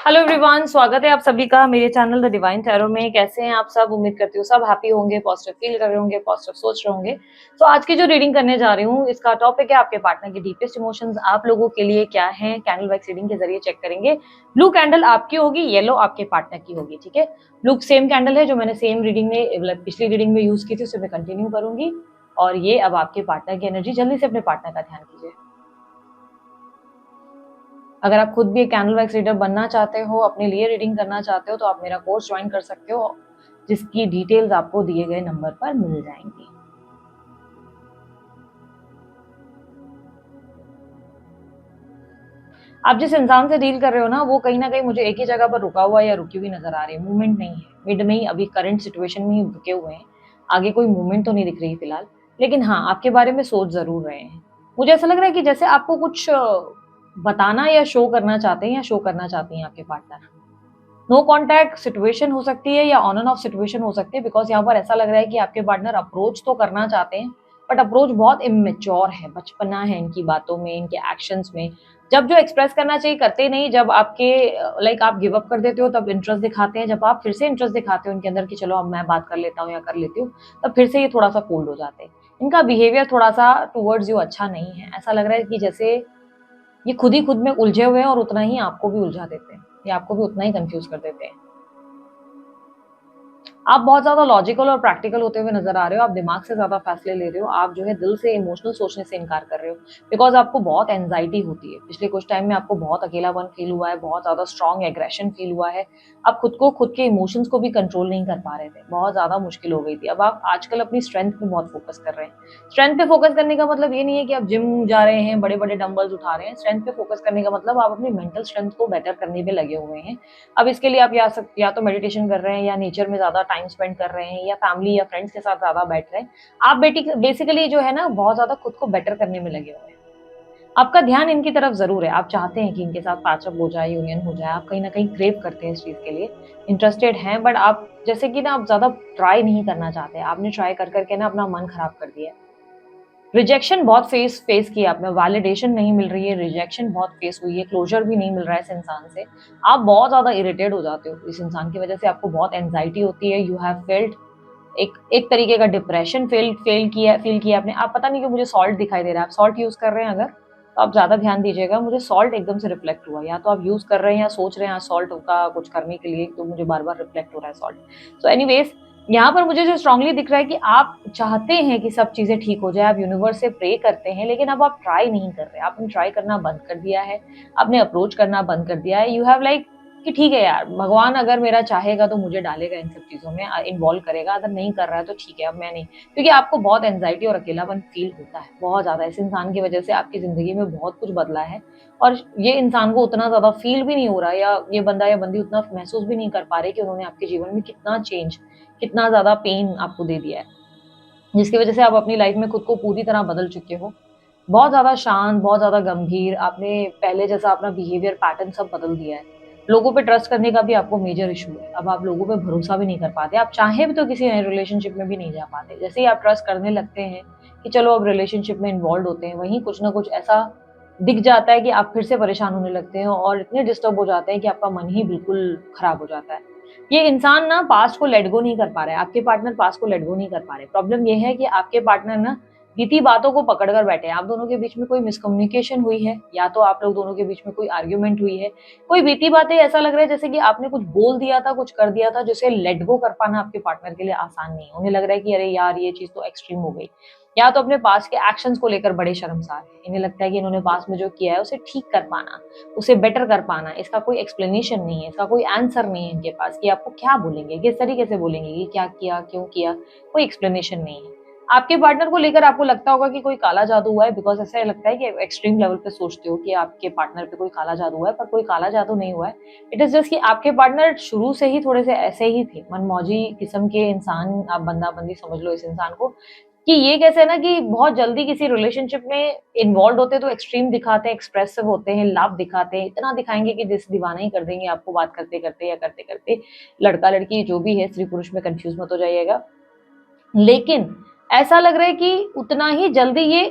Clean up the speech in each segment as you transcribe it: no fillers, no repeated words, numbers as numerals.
Hello everyone, स्वागत है आप सभी का मेरे चैनल द डिवाइन टैरो में। कैसे हैं आप सब? उम्मीद करती हूँ सब हैप्पी होंगे, पॉजिटिव फील कर रहे होंगे, पॉजिटिव सोच रहे होंगे। तो आज की जो रीडिंग करने जा रही हूँ, इसका टॉपिक है आपके पार्टनर की डीपेस्ट इमोशंस आप लोगों के लिए क्या है। कैंडल वैक्स रीडिंग के जरिए चेक करेंगे। ब्लू कैंडल आपकी होगी, येलो आपके पार्टनर की होगी। ठीक है, ब्लू सेम कैंडल है जो मैंने सेम रीडिंग में पिछली रीडिंग में यूज की थी, उसे मैं कंटिन्यू करूंगी। और ये अब आपके पार्टनर की एनर्जी। जल्दी से अपने पार्टनर का ध्यान कीजिए। अगर आप खुद भी एक कैंडल वैक्स रीडर बनना चाहते हो, अपने लिए रीडिंग करना चाहते हो, तो आप मेरा कोर्स ज्वाइन कर सकते हो, जिसकी डिटेल्स आपको दिए गए नंबर पर मिल जाएंगी। आप जिस इंसान से डील कर रहे हो ना, वो कहीं ना कहीं मुझे एक ही जगह पर रुका हुआ या रुकी हुई नजर आ रही है। मूवमेंट नहीं है, मिड में ही अभी करंट सिचुएशन में ही रुके हुए हैं। आगे कोई मूवमेंट तो नहीं दिख रही फिलहाल, लेकिन हाँ, आपके बारे में सोच जरूर रहे हैं। मुझे ऐसा लग रहा है कि जैसे आपको कुछ बताना या शो करना चाहते हैं या शो करना चाहती हैं आपके पार्टनर। नो कॉन्टैक्ट सिचुएशन हो सकती है या ऑन एंड ऑफ सिचुएशन हो सकती है, बिकॉज यहाँ पर ऐसा लग रहा है कि आपके पार्टनर अप्रोच तो करना चाहते हैं, बट अप्रोच बहुत इमेच्योर है, बचपना है इनकी बातों में, इनके एक्शंस में। जब जो एक्सप्रेस करना चाहिए करते नहीं, जब आपके लाइक आप गिव अप कर देते हो तब इंटरेस्ट दिखाते हैं, जब आप फिर से इंटरेस्ट दिखाते हो इनके अंदर कि चलो अब मैं बात कर लेता हूँ या कर लेती हूँ, तब फिर से ये थोड़ा सा कोल्ड हो जाते हैं। इनका बिहेवियर थोड़ा सा टूवर्ड्स यू अच्छा नहीं है। ऐसा लग रहा है कि जैसे ये खुद ही खुद में उलझे हुए हैं और उतना ही आपको भी उलझा देते हैं, या आपको भी उतना ही कंफ्यूज कर देते हैं। आप बहुत ज्यादा लॉजिकल और प्रैक्टिकल होते हुए नजर आ रहे हो। आप दिमाग से ज्यादा फैसले ले रहे हो। आप जो है दिल से इमोशनल सोचने से इनकार कर रहे हो, बिकॉज आपको बहुत एंजाइटी होती है। पिछले कुछ टाइम में आपको बहुत अकेलापन फील हुआ है, बहुत ज्यादा स्ट्रॉन्ग एग्रेशन फील हुआ है। आप खुद को, खुद के इमोशंस को भी कंट्रोल नहीं कर पा रहे थे, बहुत ज्यादा मुश्किल हो गई थी। अब आप आजकल अपनी स्ट्रेंथ पे बहुत फोकस कर रहे हैं। स्ट्रेंथ पे फोकस करने का मतलब ये नहीं है कि आप जिम जा रहे हैं, बड़े बड़े डंबल्स उठा रहे हैं। स्ट्रेंथ पे फोकस करने का मतलब आप अपनी मेंटल स्ट्रेंथ को बेटर करने में लगे हुए हैं। अब इसके लिए आप या तो मेडिटेशन कर रहे हैं, या नेचर में ज्यादा टाइम स्पेंड कर रहे हैं, या फैमिली या फ्रेंड्स के साथ ज्यादा बैठ रहे हैं। आप बेसिकली जो है ना, बहुत ज्यादा खुद को बेटर करने में लगे हुए हैं। आपका ध्यान इनकी तरफ जरूर है। आप चाहते हैं कि इनके साथ पैचअप हो जाए, यूनियन हो जाए। आप कहीं ना कहीं क्रेव करते हैं इस चीज के लिए, इंटरेस्टेड हैं, बट आप जैसे कि ना, आप ज्यादा ट्राई नहीं करना चाहते। आपने ट्राई कर करके ना अपना मन खराब कर दिया है। रिजेक्शन बहुत फेस फेस किया आपने, वैलिडेशन नहीं मिल रही है, रिजेक्शन बहुत फेस हुई है, क्लोजर भी नहीं मिल रहा है इस इंसान से। आप बहुत ज्यादा इरिटेट हो जाते हो इस इंसान की वजह से। आपको बहुत एंजाइटी होती है। यू हैव फेल्ट एक एक तरीके का डिप्रेशन फील किया आपने। आप पता नहीं क्यों मुझे सॉल्ट दिखाई दे रहा है। आप सॉल्ट यूज कर रहे हैं अगर, तो आप ज्यादा ध्यान दीजिएगा। मुझे सॉल्ट एकदम से रिफ्लेक्ट हुआ, या तो आप यूज कर रहे हैं या सोच रहे हैं सॉल्ट का कुछ करने के लिए, तो मुझे बार बार रिफ्लेक्ट हो रहा है सॉल्ट। सो एनीवेज, यहाँ पर मुझे जो स्ट्रांगली दिख रहा है कि आप चाहते हैं कि सब चीजें ठीक हो जाए, आप यूनिवर्स से प्रे करते हैं, लेकिन अब आप ट्राई नहीं कर रहे। आपने ट्राई करना बंद कर दिया है, आपने अप्रोच करना बंद कर दिया है। यू हैव लाइक कि ठीक है यार, भगवान अगर मेरा चाहेगा तो मुझे डालेगा इन सब चीजों में, इन्वॉल्व करेगा। अगर नहीं कर रहा है तो ठीक है, अब मैं नहीं। क्योंकि आपको बहुत एंजाइटी और अकेलापन फील होता है बहुत ज्यादा। इस इंसान की वजह से आपकी जिंदगी में बहुत कुछ बदला है, और ये इंसान को उतना ज्यादा फील भी नहीं हो रहा, या ये बंदा या बंदी उतना महसूस भी नहीं कर पा रहे कि उन्होंने आपके जीवन में कितना चेंज, कितना ज्यादा पेन आपको दे दिया है, जिसकी वजह से आप अपनी लाइफ में खुद को पूरी तरह बदल चुके हो। बहुत ज्यादा शांत, बहुत ज्यादा गंभीर, आपने पहले जैसा अपना बिहेवियर पैटर्न सब बदल दिया है। लोगों पे ट्रस्ट करने का भी आपको मेजर इशू है। अब आप लोगों पे भरोसा भी नहीं कर पाते। आप चाहे भी तो किसी नए रिलेशनशिप में भी नहीं जा पाते। जैसे ही आप ट्रस्ट करने लगते हैं कि चलो अब रिलेशनशिप में इन्वॉल्व होते हैं, वहीं कुछ ना कुछ ऐसा दिख जाता है कि आप फिर से परेशान होने लगते हैं, और इतने डिस्टर्ब हो जाते हैं कि आपका मन ही बिल्कुल खराब हो जाता है। ये इंसान ना पास्ट को लेट गो नहीं कर पा रहा है। आपके पार्टनर पास्ट को लेट गो नहीं कर पा रहे। प्रॉब्लम ये है कि आपके पार्टनर ना बीती बातों को पकड़ कर बैठे हैं। आप दोनों के बीच में कोई मिसकम्युनिकेशन हुई है, या तो आप लोग दोनों के बीच में कोई आर्ग्यूमेंट हुई है, कोई बीती बातें। ऐसा लग रहा है जैसे कि आपने कुछ बोल दिया था, कुछ कर दिया था, जिसे लेट गो कर पाना आपके पार्टनर के लिए आसान नहीं है। उन्हें लग रहा है कि अरे यार, ये चीज तो एक्सट्रीम हो गई। या तो अपने पास के एक्शंस को लेकर बड़े शर्मसार हैं। इन्हें लगता है कि इन्होंने पास में जो किया है उसे ठीक कर पाना, उसे बेटर कर पाना, इसका कोई एक्सप्लेनेशन नहीं है, इसका कोई आंसर नहीं है इनके पास कि आपको क्या बोलेंगे, किस तरीके से बोलेंगे, कि क्या किया, क्यों किया। कोई एक्सप्लेनेशन नहीं है। आपके पार्टनर को लेकर आपको लगता होगा कि कोई काला जादू हुआ है, बिकॉज ऐसा लगता है कि एक्सट्रीम लेवल पे सोचते हो कि आपके पार्टनर पे कोई काला जादू हुआ है, पर कोई काला जादू नहीं हुआ है। इट इज जस्ट कि आपके पार्टनर शुरू से ही थोड़े से ऐसे ही थे, मनमौजी किस्म के इंसान। आप बंदा बंदी समझ लो इस इंसान को, कि ये कैसे है ना, कि बहुत जल्दी किसी रिलेशनशिप में इन्वॉल्व होते तो एक्सट्रीम दिखाते हैं, एक्सप्रेसिव होते हैं, लव दिखाते हैं, इतना दिखाएंगे कि जिस दीवाना ही कर देंगे आपको, बात करते करते या करते करते। लड़का लड़की जो भी है, स्त्री पुरुष में कंफ्यूज मत हो जाइएगा। लेकिन ऐसा लग रहा है कि उतना ही जल्दी ये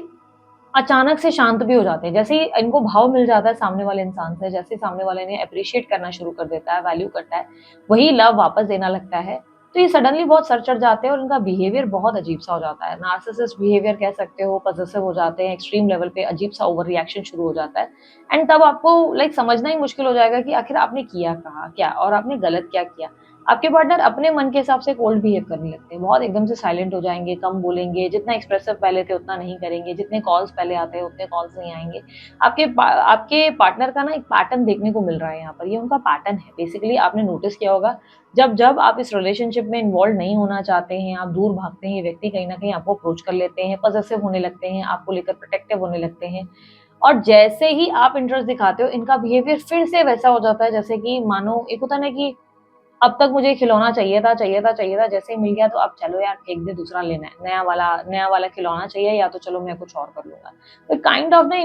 अचानक से शांत भी हो जाते हैं। जैसे ही इनको भाव मिल जाता है सामने वाले इंसान से, जैसे ही सामने वाले इन्हें एप्रिशिएट करना शुरू कर देता है, वैल्यू करता है, वही लव वापस देना लगता है, तो ये सडनली बहुत सर चढ़ जाते हैं और इनका बिहेवियर बहुत अजीब-सा हो जाता है। नार्सिसिस्ट बिहेवियर कह सकते हो, पॉसेसिव हो जाते हैं, एक्सट्रीम लेवल पे अजीब-सा ओवर रिएक्शन शुरू हो जाता है एंड तब आपको समझना ही मुश्किल हो जाएगा कि आखिर आपने किया कहाँ क्या और आपने गलत क्या किया। आपके पार्टनर अपने मन के हिसाब से कोल्ड बिहेव करने लगते हैं, बहुत एकदम से साइलेंट हो जाएँगे, कम बोलेंगे, जितना एक्सप्रेसिव पहले थे उतना नहीं करेंगे, जितने कॉल्स पहले आते हैं उतने कॉल्स नहीं आएँगे। आपके पार्टनर का ना एक पैटर्न देखने को मिल रहा है यहाँ पर, ये उनका पैटर्न है। बेसिकली आपने नोटिस किया होगा, जब आप इस रिलेशनशिप में इन्वॉल्व नहीं होना चाहते हैं, आप दूर भागते हैं, ये व्यक्ति कहीं न कहीं आपको अप्रोच कर लेते हैं, पॉसेसिव होने लगते हैं, आपको लेकर प्रोटेक्टिव होने लगते हैं और जैसे ही आप इंटरेस्ट दिखाते हो, इनका बिहेवियर फिर से वैसा हो जाता है जैसे कि मानो एक होता है ना कि अब तक मुझे खिलौना चाहिए था, चाहिए था, चाहिए था, जैसे ही मिल गया तो अब चलो यार फेंक दे दूसरा लेना है, नया वाला खिलौना चाहिए या तो चलो मैं कुछ और कर लूँगा। तो काइंड ऑफ ना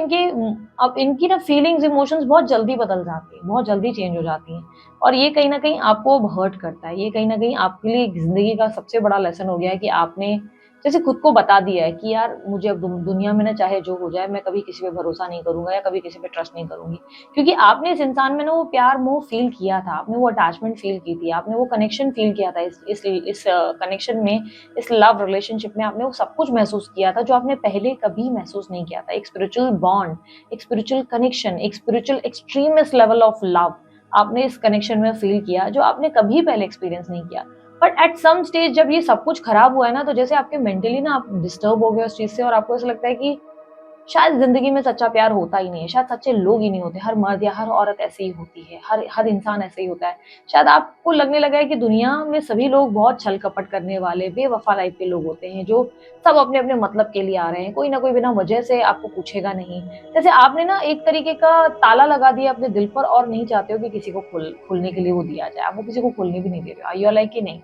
अब इनकी ना फीलिंग्स, इमोशंस बहुत जल्दी बदल जाती हैं, बहुत जल्दी चेंज हो जाती हैं और ये कहीं न कहीं आपको हर्ट करता है। ये कहीं न कहीं आपके लिए एक ज़िंदगी का सबसे बड़ा लेसन हो गया है कि आपने जैसे खुद को बता दिया है कि यार मुझे अब दुनिया में ना चाहे जो हो जाए, मैं कभी किसी पे भरोसा नहीं करूँगा या कभी किसी पे ट्रस्ट नहीं करूँगी। क्योंकि आपने इस इंसान में ना वो प्यार मोह फ़ील किया था, आपने वो अटैचमेंट फ़ील की थी, आपने वो कनेक्शन फ़ील किया था इस कनेक्शन में, इस लव रिलेशनशिप में आपने वो सब कुछ महसूस किया था जो आपने पहले कभी महसूस नहीं किया था। एक स्पिरिचुअल बॉन्ड, एक स्पिरिचुअल कनेक्शन, एक स्पिरिचुअल एक्सट्रीमेस्ट लेवल ऑफ लव आपने इस कनेक्शन में फ़ील किया जो आपने कभी पहले एक्सपीरियंस नहीं किया। बट एट सम स्टेज जब ये सब कुछ खराब हुआ है ना, तो जैसे आपके मेंटली ना आप डिस्टर्ब हो गए उस चीज़ से और आपको ऐसा लगता है कि शायद ज़िंदगी में सच्चा प्यार होता ही नहीं है, शायद सच्चे लोग ही नहीं होते, हर मर्द या हर औरत ऐसे ही होती है, हर हर इंसान ऐसे ही होता है। शायद आपको लगने लगा है कि दुनिया में सभी लोग बहुत छल-कपट करने वाले, बेवफ़ा टाइप के लोग होते हैं, जो सब अपने-अपने मतलब के लिए आ रहे हैं, कोई ना कोई बिना वजह से आपको पूछेगा नहीं। जैसे आपने ना एक तरीके का ताला लगा दिया अपने दिल पर और नहीं चाहते हो कि किसी को खोलने के लिए वो दिया जाए, आप वो किसी को खोलने भी नहीं दे रहे हो। यू आर लाइक कि नहीं,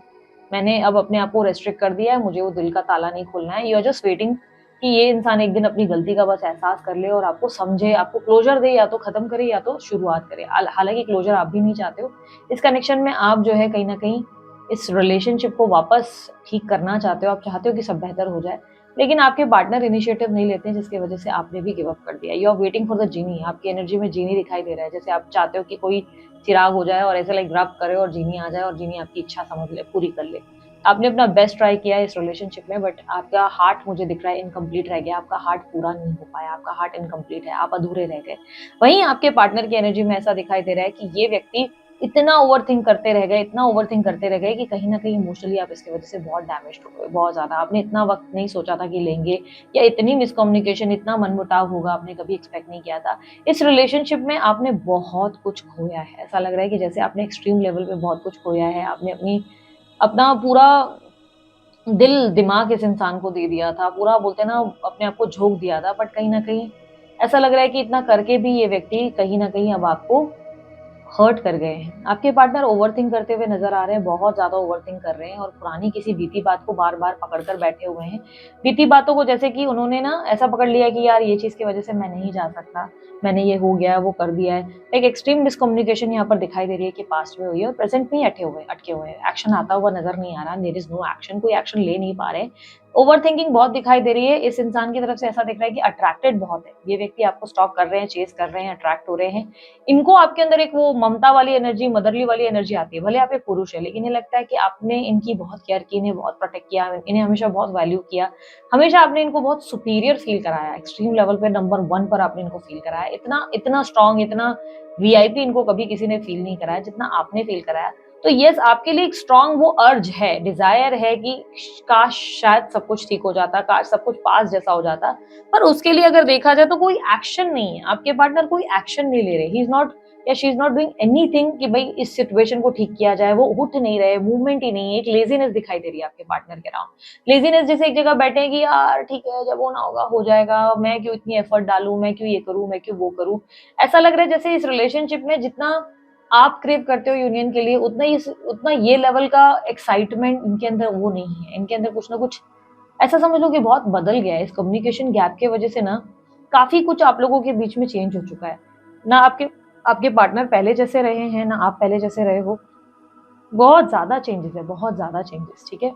मैंने अब अपने आप को रेस्ट्रिक्ट कर दिया है, मुझे वो दिल का ताला नहीं खोलना है। यू आर जस्ट वेटिंग कि ये इंसान एक दिन अपनी गलती का बस एहसास कर ले और आपको समझे, आपको क्लोज़र दे, या तो ख़त्म करे या तो शुरुआत करे। हालाँकि क्लोज़र आप भी नहीं चाहते हो। इस कनेक्शन में आप जो है कहीं न कहीं इस रिलेशनशिप को वापस ठीक करना चाहते हो, आप चाहते हो कि सब बेहतर हो जाए। लेकिन आपके पार्टनर इनिशिएटिव नहीं लेते हैं जिसकी वज़ह से आपने भी गिव अप कर दिया। You are waiting for the genie, आपकी एनर्जी में जीनी दिखाई दे रहा है। जैसे आप चाहते हो कि कोई चिराग हो जाए और ऐसे लाइक रब करे और जीनी आ जाए और जीनी आपकी इच्छा समझ ले, पूरी कर ले। आपने अपना बेस्ट ट्राई किया है इस रिलेशनशिप में, बट आपका हार्ट मुझे दिख रहा है इनकम्प्लीट रह गया, आपका हार्ट पूरा नहीं हो पाया, आपका हार्ट इनकम्प्लीट है, आप अधूरे रह गए। वहीं आपके पार्टनर की एनर्जी में ऐसा दिखाई दे रहा है कि ये व्यक्ति इतना ओवरथिंक करते रह गए, इतना ओवरथिंक करते रह गए कि कहीं न कहीं इमोशनली आप इसकी वज़ह से बहुत डैमेज्ड हो गए, बहुत ज़्यादा। आपने इतना वक़्त नहीं सोचा था कि लेंगे या इतनी मिसकम्युनिकेशन, इतना मनमुटाव होगा, आपने कभी एक्सपेक्ट नहीं किया था। इस रिलेशनशिप में आपने बहुत कुछ खोया है। ऐसा लग रहा है कि जैसे आपने एक्सट्रीम लेवल पे बहुत कुछ खोया है, आपने अपना पूरा दिल-दिमाग इस इंसान को दे दिया था, पूरा बोलते हैं ना अपने आप को झोंक दिया था, बट कहीं न कहीं ऐसा लग रहा है कि इतना करके भी ये व्यक्ति कहीं न कहीं अब आपको हर्ट कर गए हैं। आपके पार्टनर ओवरथिंक करते हुए नज़र आ रहे हैं, बहुत ज़्यादा ओवरथिंक कर रहे हैं और पुरानी किसी बीती बात को बार-बार पकड़ कर बैठे हुए हैं। बीती बातों को जैसे कि उन्होंने ना ऐसा पकड़ लिया कि यार ये चीज़ की वज़ह से मैं नहीं जा सकता, मैंने ये हो गया, वो कर दिया है। एक एक्सट्रीम मिसकम्युनिकेशन यहाँ पर दिखाई दे रही है कि पास्ट में हुई है और प्रेज़ेंट में ही अटके हुए हैं। एक्शन आता हुआ नज़र नहीं आ रहा, देयर इज़ नो एक्शन, कोई एक्शन ले नहीं पा रहे। ओवरथिंकिंग बहुत दिखाई दे रही है, इस इंसान की तरफ से ऐसा दिख रहा है कि अट्रैक्टेड बहुत है। ये व्यक्ति आपको स्टॉक कर रहे हैं, चेज़ कर रहे हैं, अट्रैक्ट हो रहे हैं। इनको आपके अंदर एक वो ममता वाली एनर्जी, मदरली वाली एनर्जी आती है। भले आप एक पुरुष हैं, लेकिन ये लगता है कि आपने इनकी बहुत केयर की, इन्हें बहुत प्रोटेक्ट किया, इन्हें हमेशा बहुत वैल्यू किया। हमेशा आपने इनको बहुत सुपीरियर फ़ील कराया, एक्सट्रीम लेवल पे नंबर 1 पर आपने इनको फ़ील कराया। इतना इतना स्ट्रॉन्ग, इतना वीआईपी इनको कभी किसी ने फ़ील नहीं कराया, जितना आपने फ़ील कराया। तो येस, आपके लिए एक स्ट्रॉन्ग वो अर्ज है, डिज़ायर है कि काश शायद सब कुछ ठीक हो जाता, काश सब कुछ पास्ट जैसा हो जाता। पर उसके लिए अगर देखा जाए तो कोई एक्शन नहीं है, आपके पार्टनर कोई एक्शन नहीं ले रहे, ही इज़ नॉट या she is not doing anything कि भई इस सिचुएशन को ठीक किया जाए, वो उठ नहीं रहे, मूवमेंट ही नहीं है, एक लेज़ीनेस दिखाई दे रही है आपके पार्टनर के अराउंड। लेज़ीनेस जैसे एक जगह बैठे हैं कि यार ठीक है, जब होना होगा हो जाएगा, मैं क्यों इतनी एफर्ट डालूँ, मैं क्यों ये करूँ, मैं क्यों वो करूँ। ऐसा लग रहा है जैसे इस रिलेशनशिप में जितना आप क्रेव करते हो यूनियन के लिए, उतना ये लेवल का एक्साइटमेंट इनके अंदर वो नहीं है। इनके अंदर कुछ ना कुछ ऐसा समझ लो कि बहुत बदल गया है। इस कम्युनिकेशन गैप की वजह से ना काफ़ी कुछ आप लोगों के बीच में चेंज हो चुका है। ना आपके आपके पार्टनर पहले जैसे रहे हैं, ना आप पहले जैसे रहे हो। बहुत ज़्यादा चेंजेज़ है, बहुत ज़्यादा चेंजेज़, ठीक है?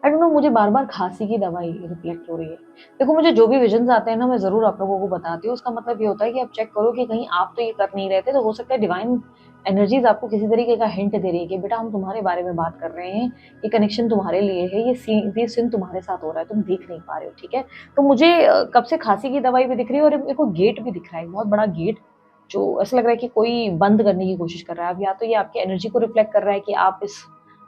आई डोंट नो, मुझे बार-बार खाँसी की दवाई रिफ्लेक्ट हो रही है। देखो, मुझे जो भी विज़न्स आते हैं ना, मैं ज़रूर आप लोगों को बताती हूँ। उसका मतलब ये होता है कि आप चेक करो कि कहीं आप तो ये कर नहीं रहे थे, तो हो सकता है डिवाइन एनर्जीज़ आपको किसी तरीके का हिंट दे रही है कि बेटा हम तुम्हारे बारे में बात कर रहे हैं, ये कनेक्शन तुम्हारे लिए है, ये सीन तुम्हारे साथ हो रहा है, तुम देख नहीं पा रहे हो, ठीक है? तो मुझे कब से खाँसी की दवाई भी दिख रही है और मेरे को गेट भी दिख रहा है, एक बहुत बड़ा गेट, जो ऐसा लग रहा है कि कोई बंद करने की कोशिश कर रहा है। अब या तो ये आपकी एनर्जी को रिफ्लेक्ट कर रहा है कि आप इस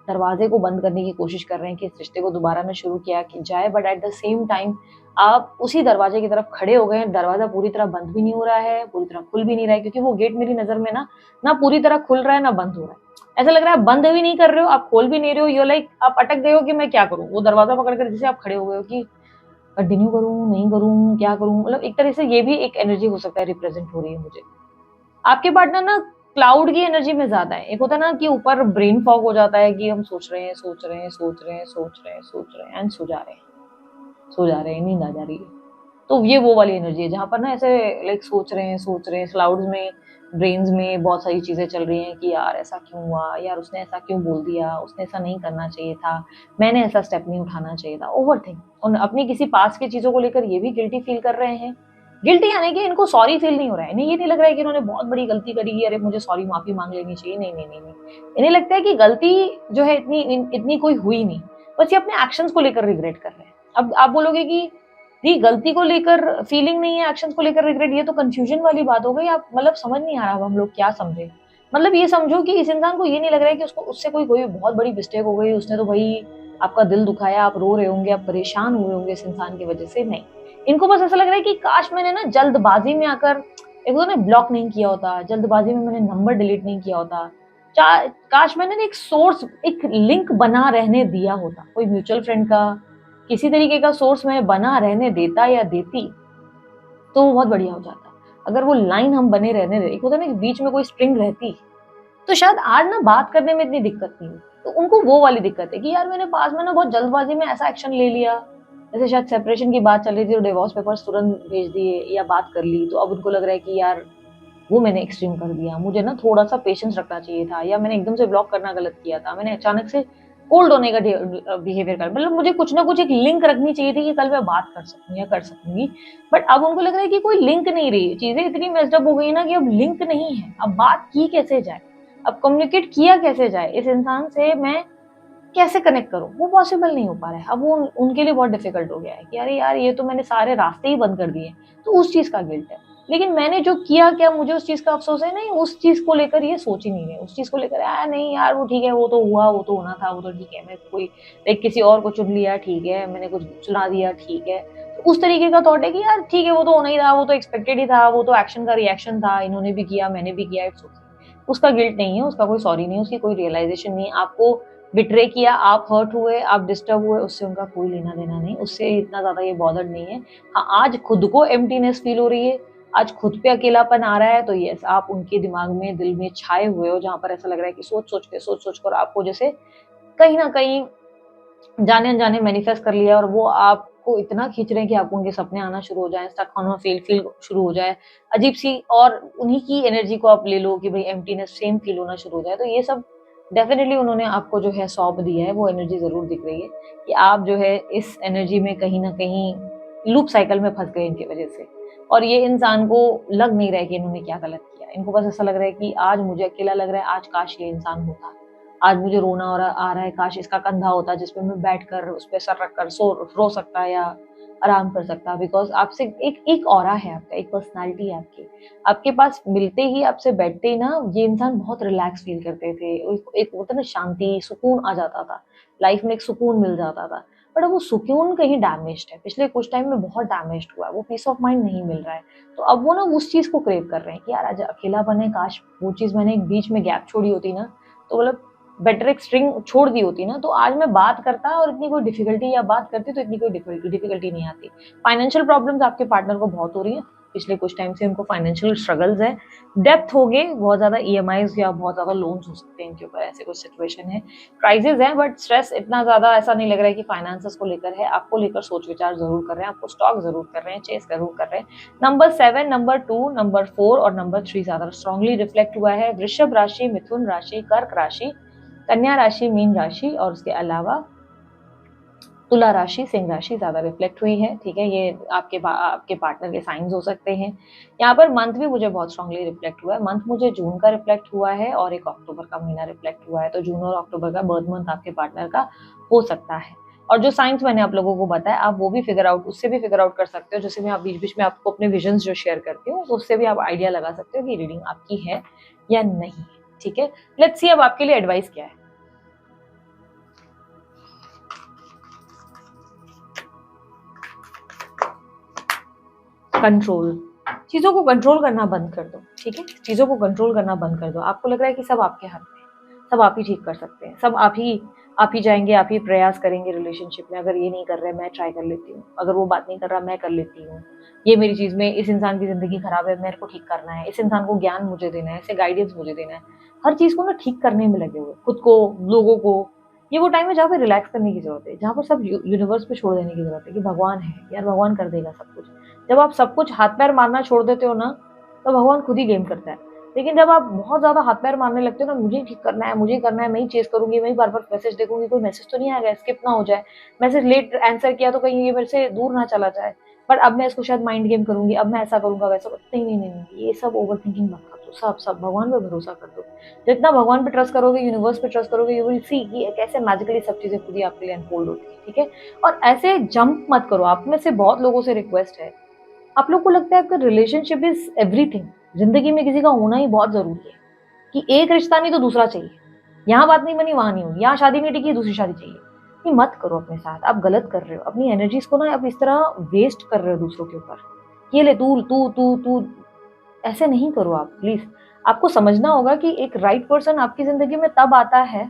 दरवाजे को बंद करने की कोशिश कर रहे हैं कि इस रिश्ते को दोबारा ना शुरू किया कि जाए, but at the same time आप उसी दरवाजे की तरफ खड़े हो गए हैं। दरवाजा पूरी तरह बंद भी नहीं हो रहा है, पूरी तरह खुल भी नहीं रहा है, क्योंकि वो गेट मेरी नज़र में ना, ना पूरी तरह खुल रहा है, ना बंद हो रहा है। ऐसा लग रहा है आप बंद भी नहीं कर रहे हो, आप खोल भी नहीं रहे हो, यू आर लाइक आप अटक गए हो कि मैं क्या करूँ? वो दरवाजा पकड़ कर जैसे आप खड़े हो गए हो कि कंटिन्यू करूँ, नहीं करूँ, क्या करूँ? मतलब एक तरह से ये भी एक एनर्जी हो सकता है, रिप्रेज़ेंट हो रही है मुझे। आपके पार्टनर ना क्लाउड की एनर्जी में ज़्यादा है। एक होता है ना कि ऊपर ब्रेन फॉग हो जाता है कि हम सोच रहे हैं, सोच रहे हैं, सोच रहे हैं, सोच रहे हैं, सोच रहे हैं एंड सो जा रहे हैं, नींद आ जा रही है। तो ये वो वाली एनर्जी है जहाँ पर ना ऐसे लाइक सोच रहे हैं, क्लाउड्स में, ब्रेन्स में बहुत सारी चीज़ें चल रही हैं कि यार ऐसा क्यों हुआ? यार उसने ऐसा क्यों बोल दिया? उसने ऐसा नहीं करना चाहिए था। मैंने ऐसा स्टेप नहीं उठाना चाहिए था। ओवरथिंक और अपनी किसी पास्ट की चीज़ों को लेकर ये भी गिल्टी फील कर रहे हैं। गिल्टी यानी कि इनको सॉरी फील नहीं हो रहा है। इन्हें ये नहीं लग रहा है कि इन्होंने बहुत बड़ी गलती करी है, अरे मुझे सॉरी माफ़ी माँग लेनी चाहिए। नहीं, नहीं, नहीं, नहीं। इन्हें लगता है कि गलती जो है इतनी कोई हुई नहीं। बस ये अपने एक्शंस को लेकर रिग्रेट कर रहे हैं। अब आप बोलोगे कि जी, गलती को लेकर फीलिंग नहीं है, एक्शंस को लेकर रिग्रेट, ये तो कन्फ्यूजन वाली बात हो गई। आप मतलब समझ नहीं आ रहा अब हम लोग क्या समझे। मतलब ये समझो कि इस इंसान को ये नहीं लग रहा है कि उसको उससे कोई बहुत बड़ी मिस्टेक हो गई, उसने तो भई आपका दिल दुखाया, आप रो रहे होंगे, आप परेशान हुए होंगे इस इंसान की वजह से, नहीं। इनको बस ऐसा लग रहा है कि काश मैंने ना जल्दबाज़ी में आकर एक होता है ना ब्लॉक नहीं किया होता, जल्दबाज़ी में मैंने नंबर डिलीट नहीं किया होता। चा काश मैंने ना एक सोर्स, एक लिंक बना रहने दिया होता, कोई म्यूचुअल फ्रेंड का, किसी तरीके का सोर्स मैं बना रहने देता या देती, तो वो बहुत बढ़िया हो जाता। अगर वो लाइन हम बने रहने दें, एक होता है ना कि बीच में कोई स्प्रिंग रहती, तो शायद आज ना बात करने में इतनी दिक्कत नहीं होती। तो उनको वो वाली दिक्कत है कि यार मैंने पास में ना बहुत जल्दबाज़ी में ऐसा एक्शन ले लिया, जैसे शायद सेपरेशन की बात चल रही थी और डिवोर्स पेपर्स तुरंत भेज दिए या बात कर ली, तो अब उनको लग रहा है कि यार वो मैंने एक्सट्रीम कर दिया, मुझे ना थोड़ा-सा पेशेंस रखना चाहिए था या मैंने एकदम से ब्लॉक करना गलत किया था, मैंने अचानक से कोल्ड होने का बिहेवियर कर, मतलब मुझे कुछ ना कुछ एक लिंक रखनी चाहिए थी कि कल मैं बात कर सकूँ या कर सकूँगी। बट अब उनको लग रहा है कि कोई लिंक नहीं रही, चीज़ें इतनी मेस्ड अप हो गई ना कि अब लिंक नहीं है, अब बात की कैसे जाए? अब कम्युनिकेट किया कैसे जाए? इस इंसान से मैं कैसे कनेक्ट करूँ? वो पॉसिबल नहीं हो पा रहा है। अब वो उनके लिए बहुत डिफ़िकल्ट हो गया है कि अरे यार, ये तो मैंने सारे रास्ते ही बंद कर दिए। तो उस चीज़ का गिल्ट है। लेकिन मैंने जो किया, क्या मुझे उस चीज़ का अफ़सोस है? नहीं, उस चीज़ को लेकर ये सोच ही नहीं रहे। उस चीज़ को लेकर नहीं यार, वो ठीक है, वो तो हुआ, वो तो होना था, वो तो ठीक है। मैं कोई लाइक किसी और को चुन लिया, ठीक है। मैंने कुछ चुना दिया, ठीक है। तो उस तरीके का थॉट है कि यार ठीक है, वो तो होना ही था, वो तो एक्सपेक्टेड ही था, वो तो एक्शन का रिएक्शन था, इन्होंने भी किया, मैंने भी किया, इट्स ओके। उसका गिल्ट नहीं है, उसका कोई सॉरी नहीं है, उसकी कोई रियलाइज़ेशन नहीं है। आपको बिट्रे किया, आप हर्ट हुए, आप डिस्टर्ब हुए, उससे उनका कोई लेना-देना नहीं, उससे इतना ज़्यादा ये बॉदर्ड नहीं है। हाँ, आज खुद को एम्प्टीनेस फ़ील हो रही है, आज खुद पे अकेलापन आ रहा है, तो येस, आप उनके दिमाग में, दिल में छाए हुए हो, जहाँ पर ऐसा लग रहा है कि सोच-सोच कर आपको जैसे कहीं न कहीं जाने-अनजाने मैनिफेस्ट कर लिया और वो आपको इतना खींच रहे हैं कि आपको उनके सपने आना शुरू हो जाएँ, स्टक होना फ़ील फ़ील शुरू हो जाए, अजीब-सी, और उन्हीं की एनर्जी को आप ले लो कि भई एम्प्टीनेस सेम फ़ील होना शुरू हो जाए। तो ये सब डेफ़िनिटली उन्होंने आपको जो है सौंप दिया है, वो एनर्जी ज़रूर दिख रही है कि आप जो है इस एनर्जी में कहीं न कहीं लूप साइकिल में फँस गए इनकी वज़ह से। और ये इंसान को लग नहीं रहा है कि इन्होंने क्या गलत किया। इनको बस ऐसा लग रहा है कि आज मुझे अकेला लग रहा है, आज काश ये इंसान होता। आज मुझे रोना आ रहा है, काश इसका कंधा होता जिस पे मैं बैठकर उस पे सर रखकर रो सकता या आराम कर सकता, बिकॉज़ आपसे एक एक ऑरा है आपका, एक पर्सनैलिटी है आपकी। आपके पास मिलते ही, आपसे बैठते ही ना ये इंसान बहुत रिलैक्स फ़ील करते थे। एक होता है ना शांति, सुकून आ जाता था। लाइफ़ में एक सुकून मिल जाता था। बट अब वो सुकून कहीं डैमेज्ड है। पिछले कुछ टाइम में बहुत डैमेज्ड हुआ है। वो पीस ऑफ माइंड नहीं मिल रहा है। तो अब वो ना उस चीज़ को क्रेव कर रहे हैं कि यार आज अकेलापन है, काश वो चीज़ मैंने एक बीच में गैप छोड़ी होती ना, तो मतलब बेटर एक स्ट्रिंग छोड़ दी होती ना, तो आज मैं बात करता और इतनी कोई डिफ़िकल्टी, या बात करती तो इतनी कोई डिफ़िकल्टी नहीं आती। फाइनेंशियल प्रॉब्लम्स आपके पार्टनर को बहुत हो रही हैं। पिछले कुछ टाइम से उनको फाइनेंशियल स्ट्रगल्स हैं। डेब्ट हो गए, बहुत ज़्यादा ईएमआईज़ या बहुत ज़्यादा लोन्स हो सकते हैं इनके ऊपर, ऐसे कुछ सिचुएशन है। क्राइसिस है, बट स्ट्रेस इतना ज़्यादा ऐसा नहीं लग रहा है कि फाइनेंसेस को लेकर है। आपको लेकर सोच-विचार ज़रूर कर रहे हैं, आपको स्टॉक ज़रूर कर रहे हैं, चेज़ ज़रूर कर रहे हैं। नंबर 7, नंबर 2, नंबर 4 और नंबर 3 ज़्यादा स्ट्रांगली रिफ्लेक्ट हुआ है। वृषभ राशि, मिथुन राशि, कर्क राशि, कन्या राशि, मीन राशि और उसके अलावा तुला राशि, सिंह राशि ज़्यादा रिफ्लेक्ट हुई है, ठीक है? ये आपके पार्टनर के साइन्स हो सकते हैं। यहाँ पर मंथ भी मुझे बहुत स्ट्रांगली रिफ्लेक्ट हुआ है। मंथ मुझे जून का रिफ्लेक्ट हुआ है और एक अक्टूबर का महीना रिफ्लेक्ट हुआ है। तो जून और अक्टूबर का बर्थ मंथ आपके पार्टनर का हो सकता है। और जो साइन्स मैंने आप लोगों को बताया, आप वो भी उससे भी फिगर आउट कर सकते हो। जैसे मैं आप बीच-बीच में आपको अपने विजन्स जो शेयर करती हूँ, तो उससे भी आप आइडिया लगा सकते हो कि रीडिंग आपकी है या नहीं, ठीक है? लेट्स सी अब आपके लिए एडवाइस क्या है? कंट्रोल। चीज़ों को कंट्रोल करना बंद कर दो, ठीक है? चीज़ों को कंट्रोल करना बंद कर दो। आपको लग रहा है कि सब आपके हाथ में है, सब आप ही ठीक कर सकते हैं, सब आप ही जाएँगे, आप ही प्रयास करेंगे रिलेशनशिप में। अगर ये नहीं कर रहे, मैं ट्राई कर लेती हूँ। अगर वो बात नहीं कर रहा, मैं कर लेती हूँ। ये मेरी चीज़ में इस इंसान की ज़िंदगी खराब है, मेरे को ठीक करना है। इस इंसान को ज्ञान मुझे देना है, इसे गाइडेंस मुझे देना है। हर चीज़ को ना ठीक करने में लगे हुए, खुद को, लोगों को। ये वो टाइम है जहाँ पे रिलैक्स करने की ज़रूरत है, जहाँ पर सब यूनिवर्स पे छोड़ देने की ज़रूरत है कि भगवान है, यार भगवान कर देगा सब कुछ। जब आप सब कुछ हाथ पैर मारना छोड़ देते हो ना, तो भगवान खुद ही गेम करता है। लेकिन जब आप बहुत ज़्यादा हाथ पैर मारने लगते हो ना, मुझे ठीक करना है, मुझे करना है, मैं ही चेज़ करूँगी, मैं ही बार-बार मैसेज देखूँगी, कोई मैसेज तो नहीं आ गया, स्किप ना हो जाए। मैसेज लेट आंसर किया तो कहीं ये मेरे से दूर ना चला जाए। बट अब मैं इसको शायद माइंड गेम करूँगी, अब मैं ऐसा करूँगा, वैसा नहीं, नहीं, नहीं, नहीं, ये सब ओवरथिंकिंग मत करो, सब भगवान पे भरोसा कर दो। जितना भगवान पे ट्रस्ट करोगे, यूनिवर्स पे ट्रस्ट करोगे, यू विल सी कि कैसे मैजिकली सब चीज़ें खुद ही आपके लिए अनफोल्ड होती है, ठीक है? और ऐसे जंप मत करो। आप में से बहुत लोगों से रिक्वेस्ट है, आप लोग को लगता है आपका रिलेशनशिप इज एवरीथिंग, जिंदगी में किसी का होना ही बहुत जरूरी है कि एक रिश्ता नहीं तो दूसरा चाहिए। यहाँ बात नहीं बनी वहां नहीं होगी, यहाँ शादी नहीं टिकी दूसरी शादी चाहिए। ये मत करो अपने साथ, आप गलत कर रहे हो। अपनी एनर्जीज को ना आप इस तरह वेस्ट कर रहे हो दूसरों के ऊपर। ये ले तू तू तू तू, ऐसे नहीं करो आप प्लीज। आपको समझना होगा कि एक राइट पर्सन आपकी जिंदगी में तब आता है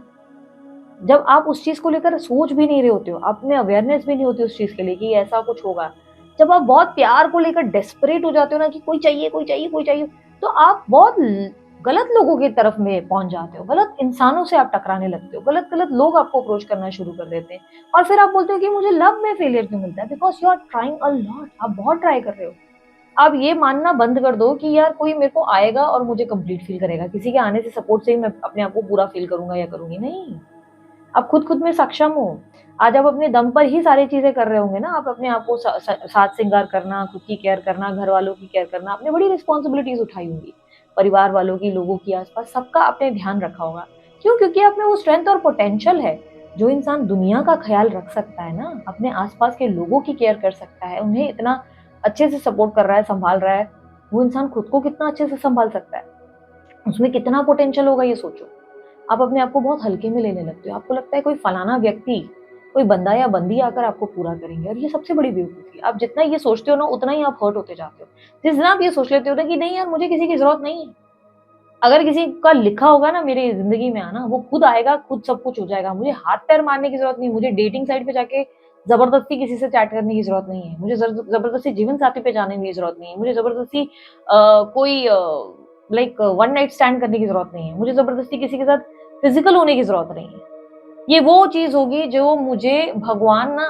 जब आप उस चीज को लेकर सोच भी नहीं रहे होते हो, आप में अवेयरनेस भी नहीं होती उस चीज के लिए कि ऐसा कुछ होगा। जब आप बहुत प्यार को लेकर डेस्परेट हो जाते हो ना कि कोई चाहिए कोई चाहिए कोई चाहिए, तो आप बहुत गलत लोगों की तरफ में पहुंच जाते हो, गलत इंसानों से आप टकराने लगते हो, गलत गलत लोग आपको अप्रोच करना शुरू कर देते हैं। और फिर आप बोलते हो कि मुझे लव में फेलियर क्यों मिलता है, because you are trying a lot, आप बहुत ट्राई कर रहे हो। आप ये मानना बंद कर दो कि यार कोई मेरे को आएगा और मुझे कंप्लीट फील करेगा, किसी के आने से सपोर्ट से ही मैं अपने आप को पूरा फील करूंगा या करूंगी, नहीं। आप खुद में सक्षम हो। आज आप अपने दम पर ही सारी चीज़ें कर रहे होंगे ना, आप अपने आप को स स साज श्रृंगार करना, खुद की केयर करना, घर वालों की केयर करना, आपने बड़ी रिस्पॉन्सिबिलिटीज़ उठाई होंगी। परिवार वालों की, लोगों की, आस-पास सबका आपने ध्यान रखा होगा। क्यों? क्योंकि आप में वो स्ट्रेंथ और पोटेंशियल है। जो इंसान दुनिया का ख़्याल रख सकता है ना, अपने आस-पास के लोगों की केयर कर सकता है, उन्हें इतना अच्छे से सपोर्ट कर रहा है, सँभाल रहा है, वो इंसान खुद को कितना अच्छे से सँभाल सकता है। उसमें कितना पोटेंशियल होगा ये सोचो। आप अपने आप को बहुत हल्के में लेने लगते हो। आपको लगता है कोई फलाना व्यक्ति, कोई बंदा या बंदी आकर आपको पूरा करेंगे, और ये सबसे बड़ी बेवकूफ़ी है। आप जितना ये सोचते हो ना, उतना ही आप हर्ट होते जाते हो। जिस दिन आप ये सोच लेते हो ना कि नहीं यार मुझे किसी की ज़रूरत नहीं है। अगर किसी का लिखा होगा ना मेरी ज़िंदगी में आना, वो खुद आएगा, खुद सब कुछ हो जाएगा। मुझे हाथ-पैर मारने की ज़रूरत नहीं है, मुझे डेटिंग साइट पे जाके ज़बरदस्ती किसी से चैट करने की ज़रूरत नहीं है। मुझे ज़बरदस्ती जीवन साथी पे जाने की ज़रूरत नहीं है। मुझे ज़बरदस्ती कोई लाइक वन नाइट स्टैंड करने की ज़रूरत नहीं है। मुझे ज़बरदस्ती किसी के साथ फिज़िकल होने की ज़रूरत नहीं है। ये वो चीज़ होगी जो मुझे भगवान ना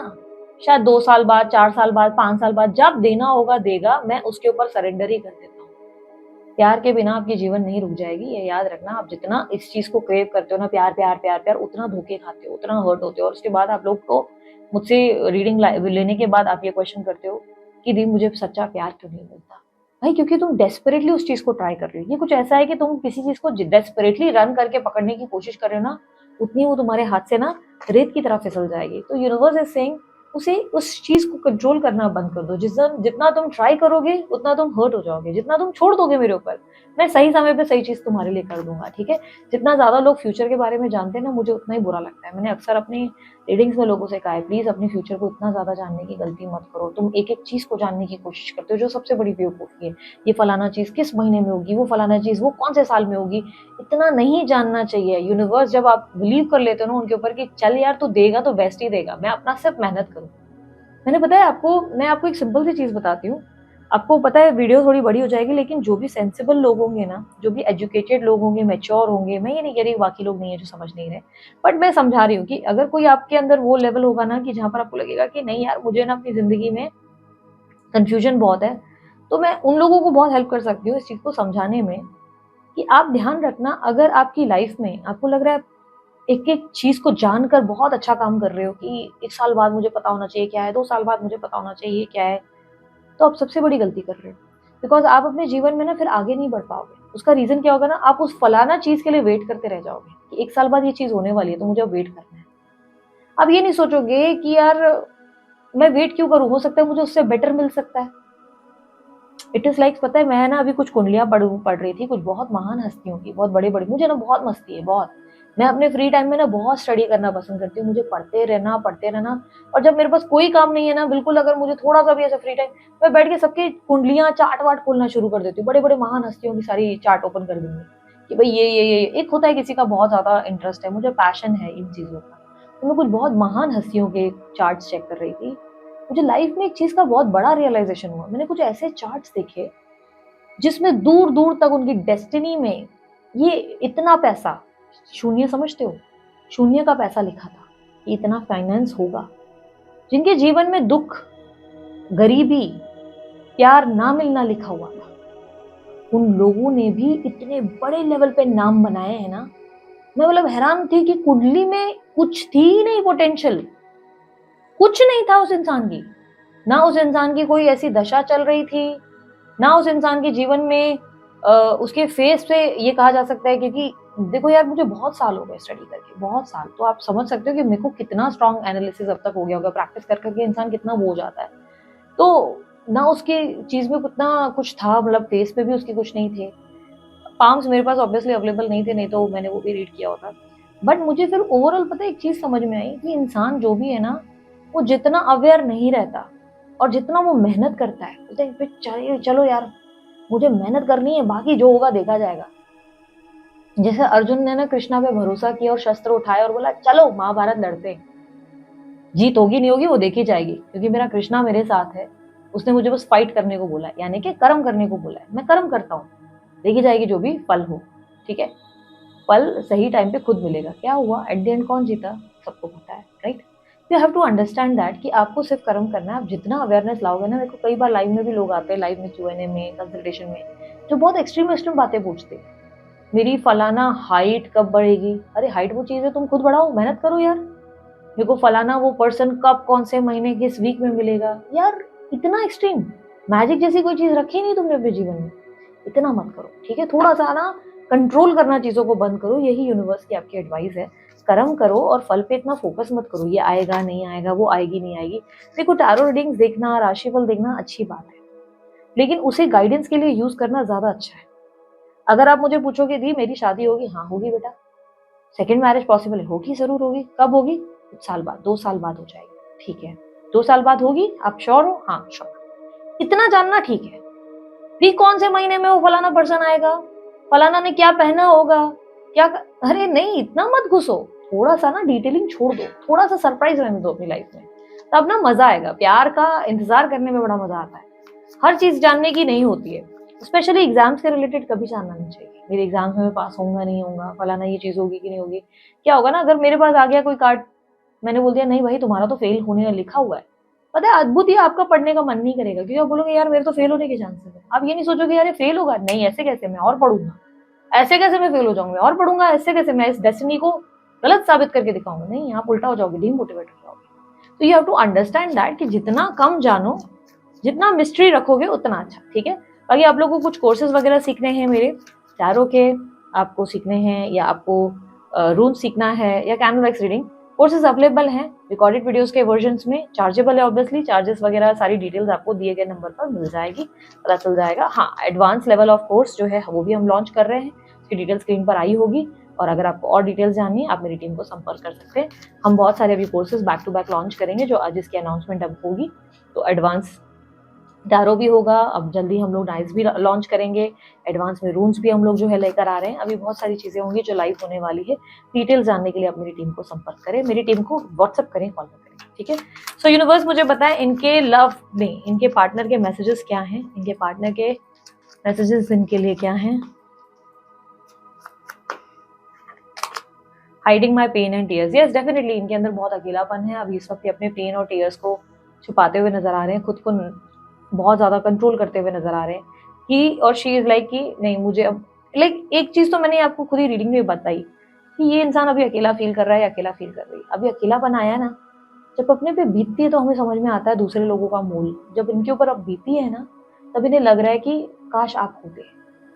शायद 2 साल बाद, 4 साल बाद, 5 साल बाद जब देना होगा देगा, मैं उसके ऊपर सरेंडर ही कर देता हूँ। प्यार के बिना आपकी जीवन नहीं रुक जाएगी, ये याद रखना। आप जितना इस चीज़ को क्रेव करते हो ना, प्यार, प्यार, प्यार, प्यार, उतना धोखे खाते हो, उतना हर्ट होते हो, और उसके बाद आप लोग को मुझसे रीडिंग लेने के बाद आप ये क्वेश्चन करते हो कि दी मुझे सच्चा प्यार क्यों नहीं मिलता? भाई क्योंकि तुम डेस्परेटली उस चीज़ को ट्राई कर रहे हो। ये कुछ ऐसा है कि तुम किसी चीज़ को डेस्परेटली रन करके पकड़ने की कोशिश कर रहे हो ना, उतनी वो तुम्हारे हाथ से ना रेत की तरह फिसल जाएगी। तो यूनिवर्स इज सेइंग उसे उस चीज़ को कंट्रोल करना बंद कर दो। जितना तुम ट्राई करोगे, उतना तुम हर्ट हो जाओगे। जितना तुम छोड़ दोगे मेरे ऊपर, मैं सही समय पे सही चीज़ तुम्हारे लिए कर दूँगा, ठीक है? जितना ज़्यादा लोग फ्यूचर के बारे में जानते हैं ना, मुझे उतना ही बुरा लगता है। मैंने अक्सर अपनी रीडिंग्स में लोगों से कहा है, प्लीज़ अपने फ्यूचर को इतना ज़्यादा जानने की गलती मत करो। तुम एक-एक चीज़ को जानने की कोशिश करते हो, जो सबसे बड़ी बेवकूफ़ी है। ये फलाना चीज़ किस महीने में होगी, वो फलाना चीज़ वो कौन से साल में होगी, इतना नहीं जानना चाहिए। यूनिवर्स जब आप बिलीव कर लेते हो ना उनके ऊपर कि चल यार तू देगा तो बेस्ट ही देगा, मैं अपना सिर्फ मेहनत करूँ। मैंने पता है आपको, मैं आपको एक सिंपल सी चीज़ बताती हूँ। आपको पता है वीडियो थोड़ी बड़ी हो जाएगी, लेकिन जो भी सेंसिबल लोग होंगे ना, जो भी एजुकेटेड लोग होंगे, मैच्योर होंगे, मैं ये नहीं कह रही बाकी लोग नहीं है जो समझ नहीं रहे। बट मैं समझा रही हूँ कि अगर कोई आपके अंदर वो लेवल होगा ना कि जहाँ पर आपको लगेगा कि नहीं यार मुझे ना अपनी ज़िंदगी में कन्फ्यूजन बहुत है, तो मैं उन लोगों को बहुत हेल्प कर सकती हूँ इस चीज़ को समझाने में कि आप ध्यान रखना। अगर आपकी लाइफ में आपको लग रहा है एक एक चीज को जानकर बहुत अच्छा काम कर रहे हो कि 1 साल बाद मुझे पता होना चाहिए क्या है, 2 साल बाद मुझे पता होना चाहिए क्या है, तो आप सबसे बड़ी गलती कर रहे हो। बिकॉज आप अपने जीवन में ना फिर आगे नहीं बढ़ पाओगे। उसका रीजन क्या होगा ना, आप उस फलाना चीज के लिए वेट करते रह जाओगे कि 1 साल बाद ये चीज होने वाली है तो मुझे अब वेट करना है। आप ये नहीं सोचोगे कि यार मैं वेट क्यों करूं, हो सकता है मुझे उससे बेटर मिल सकता है। इट इज लाइक, पता है मैं ना अभी कुछ कुंडलियां पढ़ रही थी कुछ बहुत महान हस्तियों की, बहुत बड़ी बड़ी। मुझे ना बहुत मस्ती है, बहुत। मैं अपने फ्री टाइम में ना बहुत स्टडी करना पसंद करती हूँ, मुझे पढ़ते रहना। और जब मेरे पास कोई काम नहीं है ना, बिल्कुल अगर मुझे थोड़ा सा भी ऐसा फ्री टाइम, मैं बैठ के सबकी कुंडलियां चार्ट वार्ट खोलना शुरू कर देती हूँ। बड़े बड़े महान हस्तियों की सारी चार्ट ओपन कर दूंगी कि भाई ये एक होता है किसी का बहुत ज्यादा इंटरेस्ट है, मुझे पैशन है इन चीजों का। तो मैं कुछ बहुत महान हस्तियों के चार्ट्स चेक कर रही थी। मुझे लाइफ में एक चीज का बहुत बड़ा रियलाइजेशन हुआ। मैंने कुछ ऐसे चार्ट्स देखे जिसमें दूर दूर तक उनकी डेस्टिनी में ये इतना पैसा, शून्य समझते हो, शून्य का पैसा लिखा था कि इतना फाइनेंस होगा। जिनके जीवन में दुख, गरीबी, प्यार ना मिलना लिखा हुआ था, उन लोगों ने भी इतने बड़े लेवल पे नाम बनाए हैं ना। मैं मतलब हैरान थी कि कुंडली में कुछ थी ही नहीं पोटेंशियल, कुछ नहीं था उस इंसान की। ना उस इंसान की कोई ऐसी दशा चल रही थी, ना उस इंसान के जीवन में उसके फेस पे ये कहा जा सकता है। क्योंकि देखो यार, मुझे बहुत साल हो गए स्टडी करके, बहुत साल। तो आप समझ सकते हो कि मेरे को कितना स्ट्रांग एनालिसिस अब तक हो गया होगा। प्रैक्टिस कर करके इंसान कितना वो हो जाता है। तो ना उसकी चीज में कितना कुछ था, मतलब फेस पे भी उसके कुछ नहीं थे। पाम्स मेरे पास ऑब्वियसली अवेलेबल नहीं थे, नहीं तो मैंने वो भी रीड किया होता। बट मुझे फिर ओवरऑल पता है एक चीज समझ में आई कि इंसान जो भी है ना, वो जितना अवेयर नहीं रहता और जितना वो मेहनत करता है, बोलते हैं "फिर चलिए चलो यार, मुझे मेहनत करनी है, बाकी जो होगा देखा जाएगा"। जैसे अर्जुन ने ना कृष्णा पे भरोसा किया और शस्त्र उठाए और बोला चलो महाभारत लड़ते हैं। जीत होगी नहीं होगी वो देखी जाएगी, क्योंकि मेरा कृष्णा मेरे साथ है। उसने मुझे बस फाइट करने को बोला है, यानी कि कर्म करने को बोला है। मैं कर्म करता हूँ, देखी जाएगी जो भी फल हो। ठीक है, फल सही टाइम पे खुद मिलेगा। क्या हुआ एट द एंड, कौन जीता, सबको पता है, right. You have to understand that कि आपको सिर्फ कर्म करना है। आप जितना अवेयरनेस लाओगे ना, देखो कई बार लाइव में भी लोग आते हैं, लाइव में Q&A में, कंसल्टेशन में, जो बहुत एक्सट्रीम एक्सट्रीम बातें पूछते हैं। मेरी फलाना हाइट कब बढ़ेगी? अरे हाइट वो चीज है, तुम खुद बढ़ाओ, मेहनत करो यार। मेरे को फलाना वो पर्सन कब, कौन से महीने, किस वीक में मिलेगा यार। इतना एक्सट्रीम मैजिक जैसी कोई चीज रखी नहीं तुमने अपने जीवन में। इतना मत करो, ठीक है। थोड़ा सा ना कंट्रोल करना चीजों को बंद करो, यही यूनिवर्स की आपकी एडवाइस है। कर्म करो और फल पे इतना फोकस मत करो, ये आएगा नहीं आएगा, वो आएगी नहीं आएगी। देखो टैरो रीडिंग्स देखना, राशिफल देखना अच्छी बात है, लेकिन उसे गाइडेंस के लिए यूज करना ज्यादा अच्छा है। अगर आप मुझे पूछोगे दी मेरी शादी होगी, हाँ होगी बेटा। सेकंड मैरिज पॉसिबल है, होगी, जरूर होगी। कब होगी? कुछ साल बाद, 2 साल बाद हो जाएगी, ठीक है। 2 साल बाद होगी, आप श्योर हो? हाँ श्योर। इतना जानना ठीक है। भी कौन से महीने में वो फलाना पर्सन आएगा, फलाना ने क्या पहना होगा, क्या अरे नहीं, इतना मत घुसो। थोड़ा सा ना डिटेलिंग छोड़ दो, थोड़ा सा सरप्राइज रहने दो अपनी लाइफ में, तब ना मजा आएगा। प्यार का इंतजार करने में बड़ा मजा आता है। हर चीज जानने की नहीं होती है, स्पेशली एग्जाम्स के रिलेटेड कभी जानना नहीं चाहिए। मेरे एग्जाम्स में मैं पास होऊंगा नहीं होऊंगा, फलाना ये चीज होगी कि नहीं होगी। क्या होगा ना, अगर मेरे पास आ गया कोई कार्ड, मैंने बोल दिया नहीं भाई तुम्हारा तो फेल होने का लिखा हुआ है, पता है अद्भुत ही आपका पढ़ने का मन नहीं करेगा, क्योंकि आप बोलोगे यार मेरे तो फेल होने के चांसेस है। आप ये नहीं सोचोगे यार ये फेल होगा, नहीं ऐसे कैसे, मैं और पढ़ूंगा। ऐसे कैसे मैं फेल हो जाऊंगा, मैं और पढ़ूंगा। ऐसे कैसे मैं इस डेस्टिनी को गलत साबित करके दिखाऊंगा। नहीं, आप उल्टा हो जाओगे, डीमोटिवेट हो जाओगे। तो you have to understand that कि जितना कम जानो, जितना मिस्ट्री रखोगे उतना अच्छा, ठीक है। बाकी आप लोगों को कुछ कोर्सेज वगैरह सीखने हैं मेरे टैरो के, आपको सीखने हैं, या आपको रूम सीखना है, या कैनवस रीडिंग, कोर्सेज अवेलेबल हैं रिकॉर्डेड वीडियोस के वर्जन्स में। चार्जेबल है ऑब्वियसली, चार्जेस वगैरह सारी डिटेल्स आपको दिए गए नंबर पर मिल जाएगी, पता चल जाएगा। हाँ, एडवांस लेवल ऑफ कोर्स जो है वो भी हम लॉन्च कर रहे हैं, उसकी डिटेल स्क्रीन पर आई होगी। और अगर आपको और डिटेल्स जाननी है, आप मेरी टीम को संपर्क कर सकते हैं। हम बहुत सारे अभी courses back to back launch करेंगे, जो जिसकी अनाउंसमेंट अब होगी। तो एडवांस टैरो भी होगा, अब जल्दी हम लोग डाइस भी लॉन्च करेंगे, एडवांस में रून्स भी हम लोग जो है लेकर आ रहे हैं। अभी बहुत सारी चीजें होंगी जो लाइव होने वाली है। डिटेल्स जानने के लिए आप मेरी टीम को संपर्क करें, मेरी टीम को व्हाट्सअप करें, कॉल करें, ठीक है। सो यूनिवर्स मुझे बताएं इनके लव में इनके पार्टनर के मैसेजेस क्या हैं, इनके पार्टनर के मैसेजेस इनके लिए क्या हैं। Hiding my pain and tears, yes definitely इनके अंदर बहुत अकेलापन है। अभी इस वक्त ये अपने पेन और टीयर्स को छुपाते हुए नजर आ रहे हैं, खुद को बहुत ज्यादा कंट्रोल करते हुए नजर आ रहे हैं। ही और शी इज लाइक कि नहीं मुझे अब, लाइक एक चीज तो मैंने आपको खुद ही रीडिंग में बताई कि ये इंसान अभी अकेला फील कर रहा है या अकेला फील कर रही है। अभी अकेलापन आया ना, जब अपने पे बीतती है तो हमें समझ में आता है दूसरे लोगों का मूल। जब इनके ऊपर अब बीती है ना, तब इन्हें लग रहा है कि काश आप होते,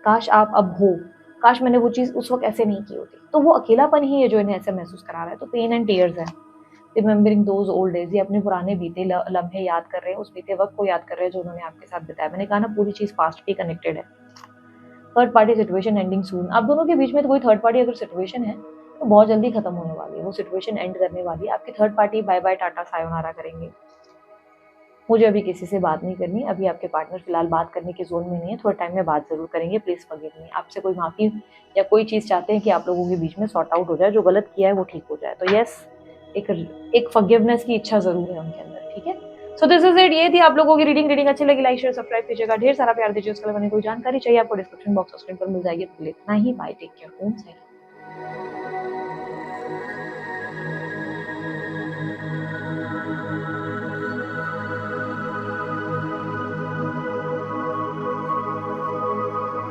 काश आप अब हो, काश मैंने वो चीज़ उस वक़्त ऐसे नहीं की होती। तो वो अकेलापन ही है जो इन्हें ऐसे महसूस करा रहा है। तो पेन एंड टीयर्स है। रिमेंबरिंग दोज़ ओल्ड डेज़, ये अपने पुराने बीते लम्हे याद कर रहे हैं, उस बीते वक़्त को याद कर रहे हैं जो उन्होंने आपके साथ बिताया। मैंने कहा ना पूरी चीज़ पास्ट ही कनेक्टेड है। थर्ड पार्टी सिचुएशन एंडिंग सून, आप दोनों के बीच में तो कोई थर्ड पार्टी अगर सिचुएशन है, तो बहुत जल्दी खत्म होने वाली है। वो सिचुएशन एंड करने वाली है। आपकी third party bye bye tata सायोनारा करेंगे। मुझे अभी किसी से बात नहीं करनी, अभी आपके पार्टनर फिलहाल बात करने के ज़ोन में नहीं है, थोड़ा टाइम में बात ज़रूर करेंगे, प्लीज़ फॉरगिव मी। आपसे कोई माफ़ी या कोई चीज़ चाहते हैं कि आप लोगों के बीच में सॉर्ट आउट हो जाए, जो गलत किया है वो ठीक हो जाए। तो येस, एक फॉरगिवनेस की इच्छा ज़रूर है उनके अंदर, ठीक है? सो दिस इज़ इट, ये थी आप लोगों की रीडिंग अच्छी लगी लाइक शेयर सब्सक्राइब कीजिएगा, ढेर सारा प्यार दीजिए। उसके अलावा कोई जानकारी चाहिए आपको डिस्क्रिप्शन बॉक्स और स्क्रीन पर मिल जाएगी। तो लेना ही, बाय, टेक केयर, ओम साई राम।